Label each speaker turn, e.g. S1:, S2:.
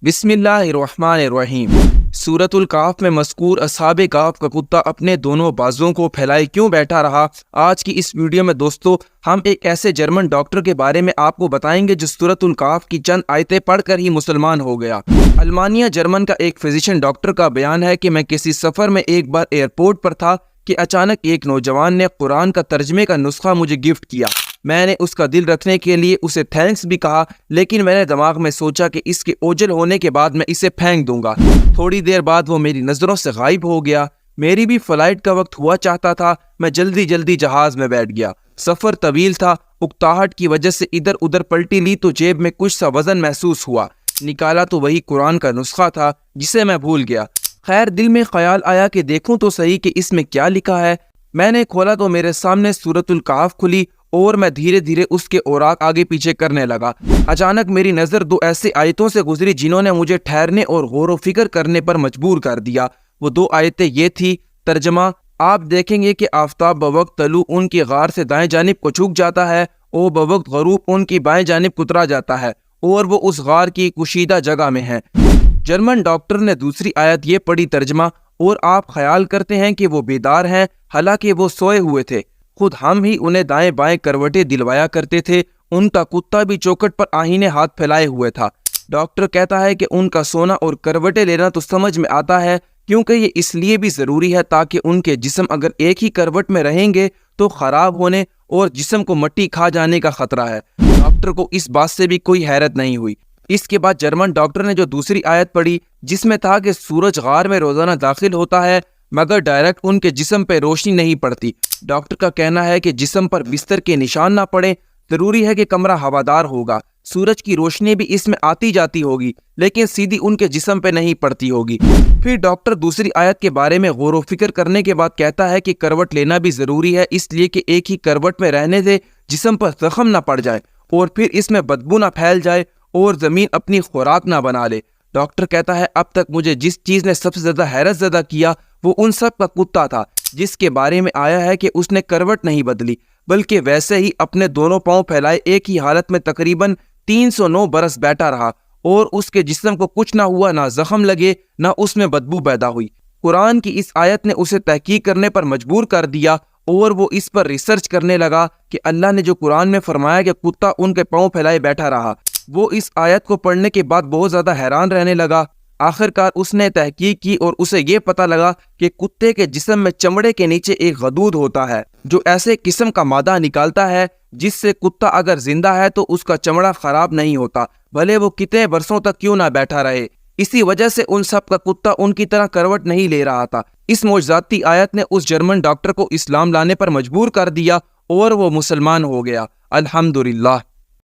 S1: بسم اللہ الرحمن الرحیم۔ سورۃ الکہف میں مذکور اصحاب کہف کا کتا اپنے دونوں بازوں کو پھیلائے کیوں بیٹھا رہا؟ آج کی اس ویڈیو میں دوستو ہم ایک ایسے جرمن ڈاکٹر کے بارے میں آپ کو بتائیں گے جو سورۃ الکہف کی چند آیتیں پڑھ کر ہی مسلمان ہو گیا۔ المانیہ جرمن کا ایک فزیشین ڈاکٹر کا بیان ہے کہ میں کسی سفر میں ایک بار ایئرپورٹ پر تھا کہ اچانک ایک نوجوان نے قرآن کا ترجمے کا نسخہ مجھے گفٹ کیا۔ میں نے اس کا دل رکھنے کے لیے اسے تھینکس بھی کہا، لیکن میں نے دماغ میں سوچا کہ اس کے اوجل ہونے کے بعد میں اسے پھینک دوں گا۔ تھوڑی دیر بعد وہ میری نظروں سے غائب ہو گیا۔ میری بھی فلائٹ کا وقت ہوا چاہتا تھا۔ میں جلدی جہاز میں بیٹھ گیا۔ سفر طویل تھا۔ اکتاہٹ کی وجہ سے ادھر ادھر پلٹی لی تو جیب میں کچھ سا وزن محسوس ہوا۔ نکالا تو وہی قرآن کا نسخہ تھا جسے میں بھول گیا۔ خیر، دل میں خیال آیا کہ دیکھوں تو صحیح کہ اس میں کیا لکھا ہے۔ میں نے کھولا تو میرے سامنے سورۃ الکہف کھلی اور میں دھیرے دھیرے اس کے اوراق آگے پیچھے کرنے لگا۔ اچانک میری نظر دو ایسی آیتوں سے گزری جنہوں نے مجھے ٹھہرنے اور غور و فکر کرنے پر مجبور کر دیا۔ وہ دو آیتیں یہ تھی۔ ترجمہ: آپ دیکھیں گے کہ آفتاب بوقت طلوع ان کی غار سے دائیں جانب کو جھک جاتا ہے اور بوقت غروب ان کی بائیں جانب کترا جاتا ہے، اور وہ اس غار کی کشیدہ جگہ میں ہے۔ جرمن ڈاکٹر نے دوسری آیت یہ پڑھی۔ ترجمہ: اور آپ خیال کرتے ہیں کہ وہ بیدار ہیں، حالانکہ وہ سوئے ہوئے تھے۔ خود ہم ہی انہیں دائیں بائیں کروٹیں دلوایا کرتے تھے۔ ان کا کتا بھی چوکھٹ پر آہینے ہاتھ پھیلائے ہوئے تھا۔ ڈاکٹر کہتا ہے کہ ان کا سونا اور کروٹیں لینا تو سمجھ میں آتا ہے، کیونکہ یہ اس لیے بھی ضروری ہے تاکہ ان کے جسم اگر ایک ہی کروٹ میں رہیں گے تو خراب ہونے اور جسم کو مٹی کھا جانے کا خطرہ ہے۔ ڈاکٹر کو اس بات سے بھی کوئی حیرت نہیں ہوئی۔ اس کے بعد جرمن ڈاکٹر نے جو دوسری آیت پڑھی جس میں تھا کہ سورج غار میں روزانہ داخل ہوتا ہے مگر ڈائریکٹ ان کے جسم پہ روشنی نہیں پڑتی۔ ڈاکٹر کا کہنا ہے کہ جسم پر بستر کے نشان نہ پڑیں، ضروری ہے کہ کمرہ ہوادار ہوگا۔ سورج کی روشنی بھی اس میں آتی جاتی ہوگی لیکن سیدھی ان کے جسم پہ نہیں پڑتی ہوگی۔ پھر ڈاکٹر دوسری آیت کے بارے میں غور و فکر کرنے کے بعد کہتا ہے کہ کروٹ لینا بھی ضروری ہے، اس لیے کہ ایک ہی کروٹ میں رہنے سے جسم پر زخم نہ پڑ جائے اور پھر اس میں بدبو نہ پھیل جائے اور زمین اپنی خوراک نہ بنا لے۔ ڈاکٹر کہتا ہے اب تک مجھے جس چیز نے سب سے زیادہ حیرت زدہ کیا وہ ان سب کا کتا تھا جس کے بارے میں آیا ہے کہ اس نے کروٹ نہیں بدلی بلکہ ویسے ہی اپنے دونوں پاؤں پھیلائے ایک ہی حالت میں تقریباً 309 برس بیٹھا رہا اور اس کے جسم کو کچھ نہ ہوا، نہ زخم لگے، نہ اس میں بدبو پیدا ہوئی۔ قرآن کی اس آیت نے اسے تحقیق کرنے پر مجبور کر دیا اور وہ اس پر ریسرچ کرنے لگا کہ اللہ نے جو قرآن میں فرمایا کہ کتا ان کے پاؤں پھیلائے بیٹھا رہا، وہ اس آیت کو پڑھنے کے بعد بہت زیادہ حیران رہنے لگا۔ آخرکار اس نے تحقیق کی اور اسے یہ پتہ لگا کہ کتے کے جسم میں چمڑے کے نیچے ایک غدود ہوتا ہے جو ایسے قسم کا مادہ نکالتا ہے جس سے کتا اگر زندہ ہے تو اس کا چمڑا خراب نہیں ہوتا، بھلے وہ کتنے برسوں تک کیوں نہ بیٹھا رہے۔ اسی وجہ سے ان سب کا کتا ان کی طرح کروٹ نہیں لے رہا تھا۔ اس معجزاتی آیت نے اس جرمن ڈاکٹر کو اسلام لانے پر مجبور کر دیا اور وہ مسلمان ہو گیا۔ الحمدللہ۔